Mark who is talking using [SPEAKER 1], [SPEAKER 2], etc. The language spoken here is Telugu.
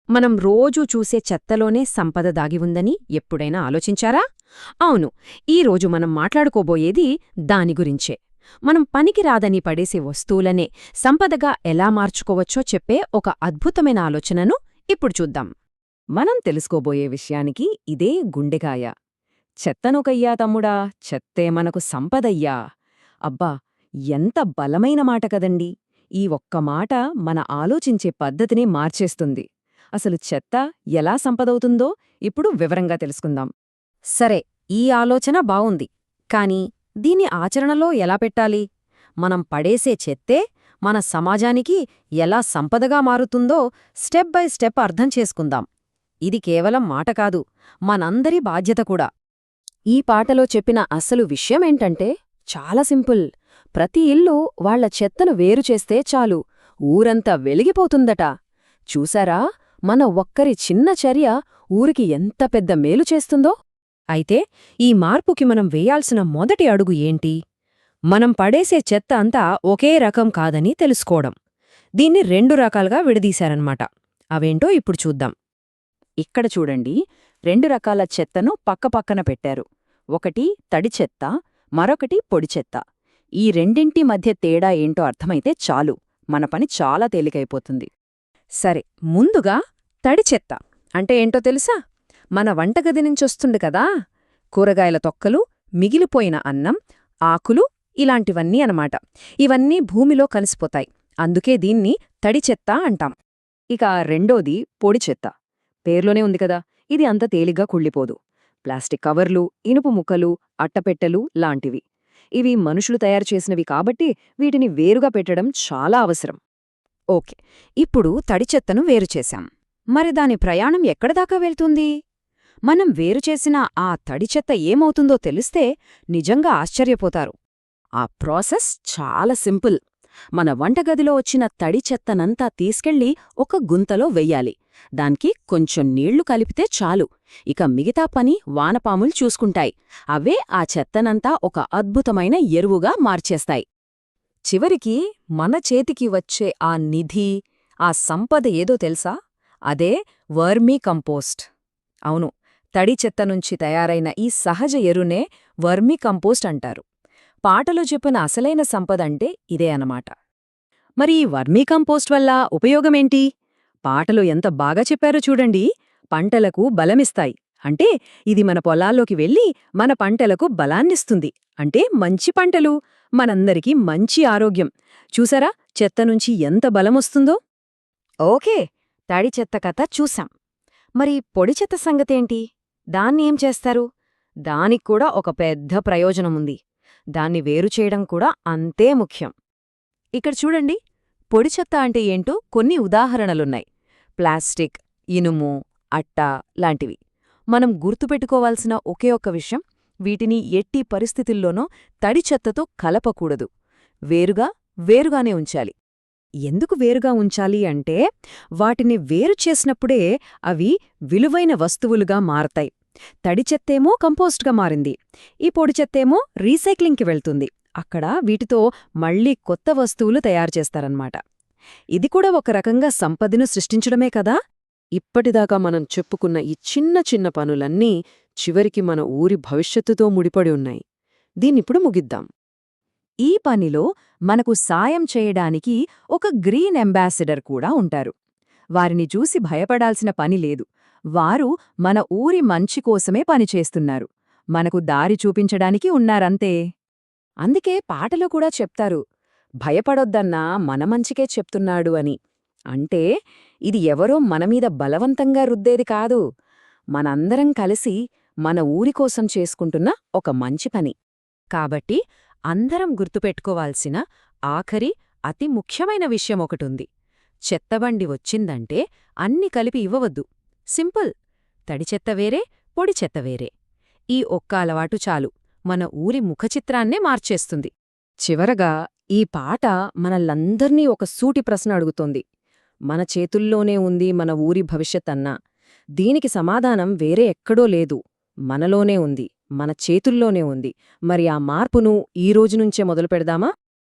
[SPEAKER 1] మనం రోజూ చూసే చెత్తలోనే సంపద దాగి ఉందని ఎప్పుడైనా ఆలోచించారా? అవును, ఈరోజు మనం మాట్లాడుకోబోయేది దాని గురించే. మనం పనికిరాదని పడేసే వస్తువులనే సంపదగా ఎలా మార్చుకోవచ్చో చెప్పే ఒక అద్భుతమైన ఆలోచనను ఇప్పుడు చూద్దాం. మనం తెలుసుకోబోయే విషయానికి ఇదే గుండెకాయ. చెత్తనొకయ్యా తమ్ముడా, చెత్తే మనకు సంపదయ్యా. అబ్బా, ఎంత బలమైన మాట కదండి! ఈ ఒక్క మాట మన ఆలోచించే పద్ధతినే మార్చేస్తుంది. అసలు చెత్త ఎలా సంపదవుతుందో ఇప్పుడు వివరంగా తెలుసుకుందాం. సరే, ఈ ఆలోచన బావుంది. కాని దీన్ని ఆచరణలో ఎలా పెట్టాలి? మనం పడేసే చెత్తే మన సమాజానికి ఎలా సంపదగా మారుతుందో స్టెప్ బై స్టెప్ అర్థం చేసుకుందాం. ఇది కేవలం మాట కాదు, మనందరి బాధ్యత కూడా. ఈ పాటలో చెప్పిన అసలు విషయమేంటంటే చాలా సింపుల్. ప్రతి ఇల్లు వాళ్ల చెత్తను వేరుచేస్తే చాలు, ఊరంతా వెలిగిపోతుందట. చూసారా, మన ఒక్కరి చిన్న చర్య ఊరికి ఎంత పెద్ద మేలు చేస్తుందో? అయితే ఈ మార్పుకి మనం వేయాల్సిన మొదటి అడుగు ఏంటి? మనం పడేసే చెత్త అంతా ఒకే రకం కాదని తెలుసుకోవడం. దీన్ని 2 రకాలుగా విడదీశారన్నమాట. అవేంటో ఇప్పుడు చూద్దాం. ఇక్కడ చూడండి, 2 రకాల చెత్తను పక్కపక్కన పెట్టారు. ఒకటి తడి చెత్త, మరొకటి పొడి చెత్త. ఈ రెండింటి మధ్య తేడా ఏంటో అర్థమైతే చాలు, మన పని చాలా తేలికైపోతుంది. సరే, ముందుగా తడి చెత్త అంటే ఏంటో తెలుసా? మన వంటగది నుంచొస్తుంది కదా, కూరగాయల తొక్కలు, మిగిలిపోయిన అన్నం, ఆకులు, ఇలాంటివన్నీ అనమాట. ఇవన్నీ భూమిలో కలిసిపోతాయి. అందుకే దీన్ని తడి చెత్త అంటాం. ఇక రెండోది పొడి చెత్త. పేర్లోనే ఉంది కదా, ఇది అంత తేలిగ్గా కుళ్ళిపోదు. ప్లాస్టిక్ కవర్లు, ఇనుపు ముక్కలు, అట్టపెట్టెలు లాంటివి. ఇవి మనుషులు తయారుచేసినవి కాబట్టి వీటిని వేరుగా పెట్టడం చాలా అవసరం. ఓకే, ఇప్పుడు తడి చెత్తను వేరుచేశాం. మరి దాని ప్రయాణం ఎక్కడదాకా వెళ్తుంది? మనం వేరుచేసిన ఆ తడి చెత్త ఏమవుతుందో తెలిస్తే నిజంగా ఆశ్చర్యపోతారు. ఆ ప్రాసెస్ చాలా సింపుల్. మన వంటగదిలో వచ్చిన తడి చెత్తనంతా తీసుకెళ్లి ఒక గుంతలో వెయ్యాలి. దానికి కొంచెం నీళ్లు కలిపితే చాలు. ఇక మిగతా పని వానపాములు చూసుకుంటాయి. అవే ఆ చెత్తనంతా ఒక అద్భుతమైన ఎరువుగా మార్చేస్తాయి. చివరికి మన చేతికి వచ్చే ఆ నిధి, ఆ సంపద ఏదో తెలుసా? అదే వర్మీ కంపోస్ట్. అవును, తడి చెత్త నుంచి తయారైన ఈ సహజ ఎరునే వర్మీ కంపోస్ట్ అంటారు. పాటలో చెప్పిన అసలైన సంపదంటే ఇదే అనమాట. మరి ఈ వర్మీ కంపోస్ట్ వల్ల ఉపయోగమేంటి? పాటలో ఎంత బాగా చెప్పారో చూడండి. పంటలకు బలమిస్తాయి అంటే ఇది మన పొలాల్లోకి వెళ్ళి మన పంటలకు బలాన్నిస్తుంది. అంటే మంచి పంటలు, మనందరికీ మంచి ఆరోగ్యం. చూసారా చెత్త నుంచి ఎంత బలమొస్తుందో? ఓకే, తడి చెత్త కథ చూసాం. మరి పొడి చెత్త సంగతేంటి? దాన్ని ఏం చేస్తారు? దానిక్కూడా ఒక పెద్ద ప్రయోజనముంది. దాన్ని వేరుచేయడం కూడా అంతే ముఖ్యం. ఇక్కడ చూడండి, పొడి చెత్త అంటే ఏంటో కొన్ని ఉదాహరణలున్నాయి. ప్లాస్టిక్, ఇనుము, అట్ట లాంటివి. మనం గుర్తుపెట్టుకోవాల్సిన ఒకే ఒక్క విషయం, వీటిని ఎట్టి పరిస్థితుల్లోనూ తడి చెత్తతో కలపకూడదు. వేరుగానే ఉంచాలి. ఎందుకు వేరుగా ఉంచాలి అంటే, వాటిని వేరు చేసినప్పుడే అవి విలువైన వస్తువులుగా మారతాయి. తడి చెత్తేమో కంపోస్ట్గా మారింది, ఈ పొడి చెత్తేమో రీసైక్లింగ్కి వెళ్తుంది. అక్కడ వీటితో మళ్లీ కొత్త వస్తువులు తయారుచేస్తారన్నమాట. ఇది కూడా ఒక రకంగా సంపదను సృష్టించడమే కదా? ఇప్పటిదాకా మనం చెప్పుకున్న ఈ చిన్న చిన్న పనులన్నీ చివరికి మన ఊరి భవిష్యత్తుతో ముడిపడి ఉన్నాయి. దీన్నిప్పుడు ముగిద్దాం. ఈ పనిలో మనకు సాయం చేయడానికి ఒక గ్రీన్ అంబాసిడర్ కూడా ఉంటారు. వారిని చూసి భయపడాల్సిన పని లేదు. వారు మన ఊరి మంచి కోసమే పనిచేస్తున్నారు. మనకు దారి చూపించడానికి ఉన్నారంతే. అందుకే పాటలో కూడా చెప్తారు, భయపడొద్దన్నా మన మంచికే చెప్తున్నాడు అని. అంటే ఇది ఎవరో మనమీద బలవంతంగా రుద్దేది కాదు, మనందరం కలిసి మన ఊరికోసం చేసుకుంటున్న ఒక మంచి పని. కాబట్టి అందరం గుర్తుపెట్టుకోవాల్సిన ఆఖరి అతి ముఖ్యమైన విషయమొకటుంది. చెత్తబండి వచ్చిందంటే అన్ని కలిపి ఇవ్వవద్దు. సింపుల్. తడి చెత్త వేరే, పొడి చెత్త వేరే. ఈ ఒక్క అలవాటు చాలు, మన ఊరి ముఖచిత్రాన్నే మార్చేస్తుంది. చివరగా ఈ పాట మనల్లందర్నీ ఒక సూటి ప్రశ్న అడుగుతోంది. మన చేతుల్లోనే ఉంది మన ఊరి భవిష్యత్తన్నా. దీనికి సమాధానం వేరే ఎక్కడో లేదు, మనలోనే ఉంది, మన చేతుల్లోనే ఉంది. మరి ఆ మార్పును ఈ రోజునుంచే మొదలుపెడదామా?